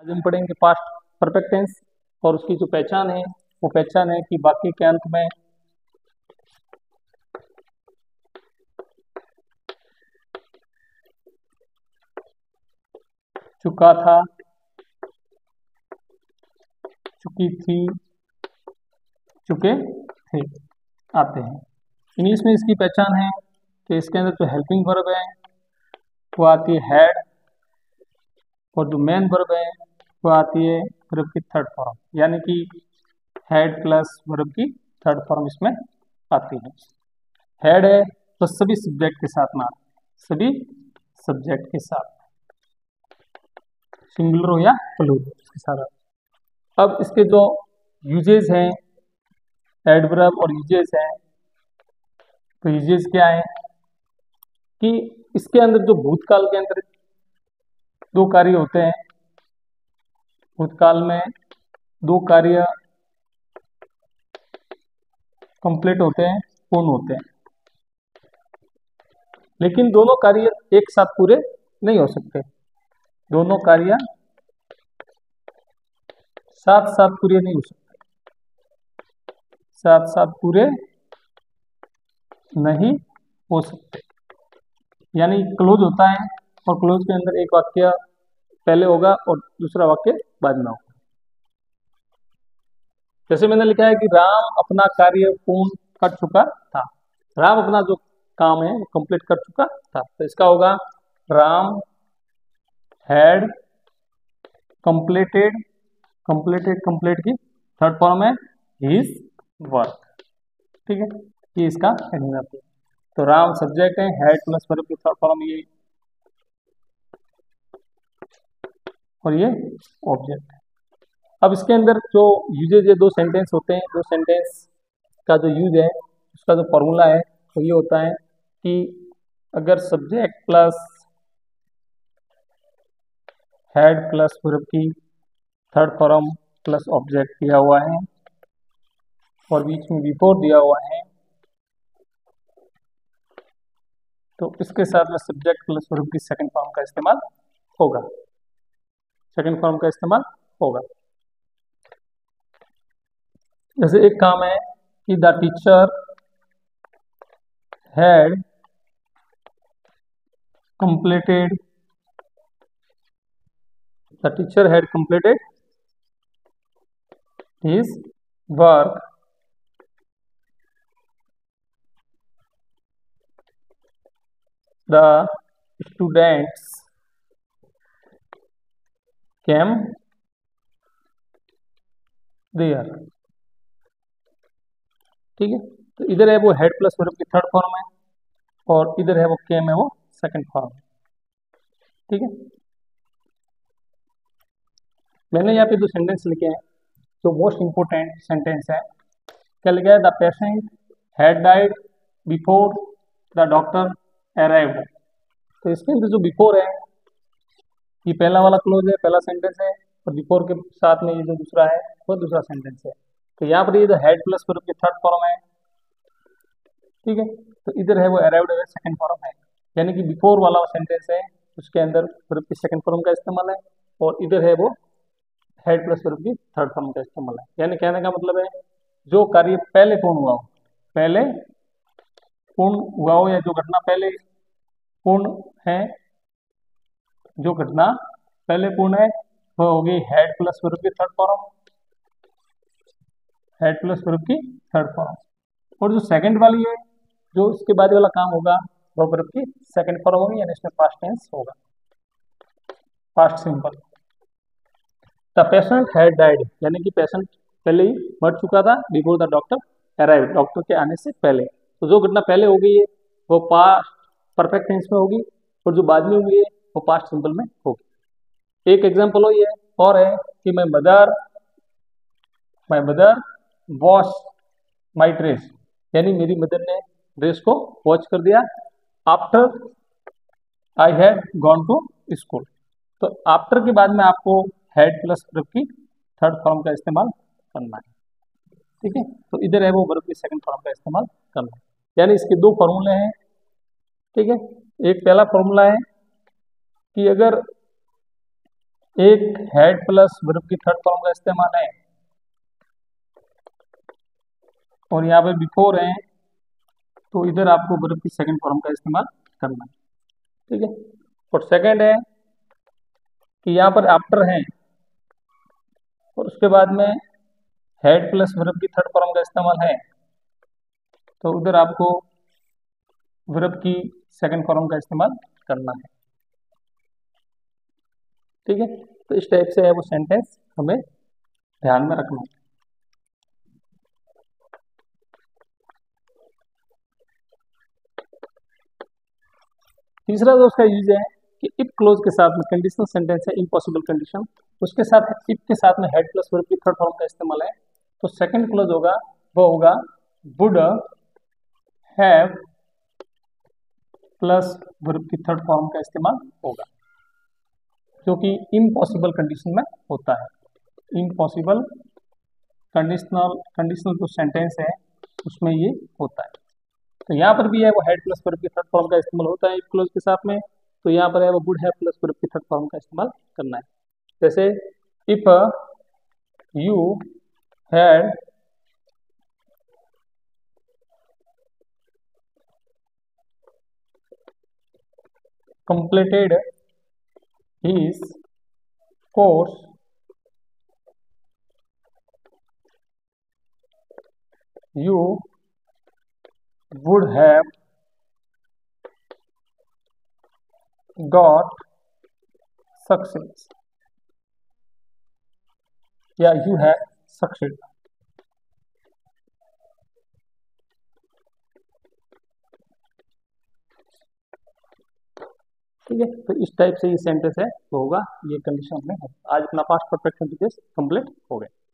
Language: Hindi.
आज हम पढ़ेंगे पास्ट परफेक्ट टेंस और उसकी जो पहचान है वो पहचान है कि वाक्य के अंत में चुका था, चुकी थी, चुके थे आते हैं। इंग्लिश में इसकी पहचान है कि इसके अंदर जो हेल्पिंग वर्ब है वो आती है हैड, और जो मेन वर्ब है वो आती है वर्ब की थर्ड फॉर्म, यानी कि हैड प्लस वर्ब की थर्ड फॉर्म इसमें आती है। हैड है तो सभी सब्जेक्ट के साथ में, सभी सब्जेक्ट के साथ, सिंगुलर हो या प्लूरल उसके साथ। अब इसके जो यूजेज हैं, एडवर्ब और यूजेज हैं, तो यूजेज क्या है कि इसके अंदर जो भूतकाल के अंदर दो कार्य होते हैं, भूतकाल में दो कार्य कंप्लीट होते हैं, पूर्ण होते हैं, लेकिन दोनों कार्य एक साथ पूरे नहीं हो सकते। दोनों कार्य साथ साथ पूरे नहीं हो सकते, साथ साथ पूरे नहीं हो सकते। यानी क्लोज होता है और क्लोज के अंदर एक वाक्य पहले होगा और दूसरा वाक्य बाद में होगा। जैसे मैंने लिखा है कि राम अपना कार्य पूर्ण कर चुका था। राम अपना जो काम है वो कंप्लीट कर चुका था, तो इसका होगा राम हैड कंप्लीटेड, कंप्लीट की थर्ड फॉर्म है हिज वर्क। ठीक है, ये इसका एग्जाम्पल। तो राम सब्जेक्ट है, हैड प्लस वर्ब की थर्ड फॉर्म ये, और ये ऑब्जेक्ट है। अब इसके अंदर जो यूजेज है, दो सेंटेंस होते हैं, दो सेंटेंस का जो यूज है उसका जो फॉर्मूला है वो ये होता है कि अगर subject plus head plus verb की थर्ड फॉर्म प्लस ऑब्जेक्ट दिया हुआ है और बीच में बिफोर दिया हुआ है, तो इसके साथ में सब्जेक्ट प्लस वर्ब की सेकंड फॉर्म का इस्तेमाल होगा, सेकंड फॉर्म का इस्तेमाल होगा। जैसे एक काम है कि the teacher had completed, the teacher had completed his work the students came there। ठीक है, तो इधर है वो हेड प्लस वर्ब की थर्ड फॉर्म है और इधर है वो केम है वो सेकंड फॉर्म है। ठीक है, मैंने यहाँ पे दो सेंटेंस लिखे हैं, जो मोस्ट इंपोर्टेंट सेंटेंस है। क्या लिखा है? The patient had died before the doctor arrived. तो इसके अंदर जो बिफोर है ये पहला वाला क्लोज है, पहला सेंटेंस है, और बिफोर के साथ में ये जो दूसरा है वो दूसरा सेंटेंस है। तो यहाँ पर ये जो हेड प्लस वर्ब की थर्ड फॉर्म है, ठीक है, तो इधर है वो अराइव्ड है सेकंड फॉर्म है, यानी कि बिफोर वाला सेंटेंस है उसके अंदर वर्ब की सेकंड फॉर्म का इस्तेमाल है और इधर है वो हेड प्लस वर्ब की थर्ड फॉर्म का इस्तेमाल है। यानी कहने का मतलब है जो कार्य पहले पूर्ण हुआ हो, पहले पूर्ण हुआ हो, या जो घटना पहले पूर्ण है, जो घटना पहले पूर्ण है वो होगी हेड प्लस वर्ब की third form, head plus verb की थर्ड फॉर्म। और जो सेकंड वाली है, जो इसके बाद वाला काम होगा वो वर्ब की सेकंड फॉर्म होगी, यानी इसमें पास्ट टेंस होगा, past simple. The patient had died, यानी कि पेशेंट पहले ही मर चुका था before the doctor arrive, doctor के आने से पहले। तो जो घटना पहले हो गई है वो पास्ट परफेक्ट टेंस में होगी और जो बाद में हुई है वो पास्ट सिंपल में होगी। एक एग्जांपल हो ये और है कि my mother wash my dress, यानी मेरी मदर ने ड्रेस को वॉश कर दिया after I had gone to school. तो आफ्टर के बाद में आपको हेड प्लस वर्ब की थर्ड फॉर्म का इस्तेमाल करना है। ठीक है, तो इधर है वो वर्ब की सेकंड फॉर्म का इस्तेमाल करना है, यानी इसके दो फॉर्मूले हैं। ठीक है, एक पहला फॉर्मूला है कि अगर एक हैड प्लस वर्ब की थर्ड फॉर्म का इस्तेमाल है और यहाँ पे बिफोर है, तो इधर आपको वर्ब की सेकंड फॉर्म का इस्तेमाल करना है। ठीक है। और सेकंड है कि यहाँ पर आफ्टर है और उसके बाद में हेड प्लस वर्ब की थर्ड फॉर्म का इस्तेमाल है, तो उधर आपको वर्ब की सेकंड फॉर्म का इस्तेमाल करना है। ठीक है। तो इस टाइप से है वो सेंटेंस हमें ध्यान में रखना है। तीसरा जो उसका यूज है कि इफ क्लोज के साथ में कंडीशनल सेंटेंस है, इम्पॉसिबल कंडीशन, उसके साथ इफ के साथ में हेड प्लस वर्ब की थर्ड फॉर्म का इस्तेमाल है, तो सेकंड क्लोज होगा वो होगा वुड हैव प्लस वर्ब की थर्ड फॉर्म का इस्तेमाल होगा, जो कि इम्पॉसिबल कंडीशन में होता है। इम्पॉसिबल कंडीशनल जो सेंटेंस है उसमें ये होता है। तो यहाँ पर भी है वो हेड प्लस वर्ब की थर्ड फॉर्म का इस्तेमाल होता है इफ क्लोज के साथ में, तो यहाँ पर है वो वुड हैव प्लस वर्ब की थर्ड फॉर्म का इस्तेमाल करना है। जैसे if you had completed his course you would have got success या you have succeeded। ठीक है। तो इस टाइप से ये सेंटेंस है तो होगा, ये कंडीशन में है। आज अपना पास्ट परफेक्ट टेंस कंप्लीट हो गया।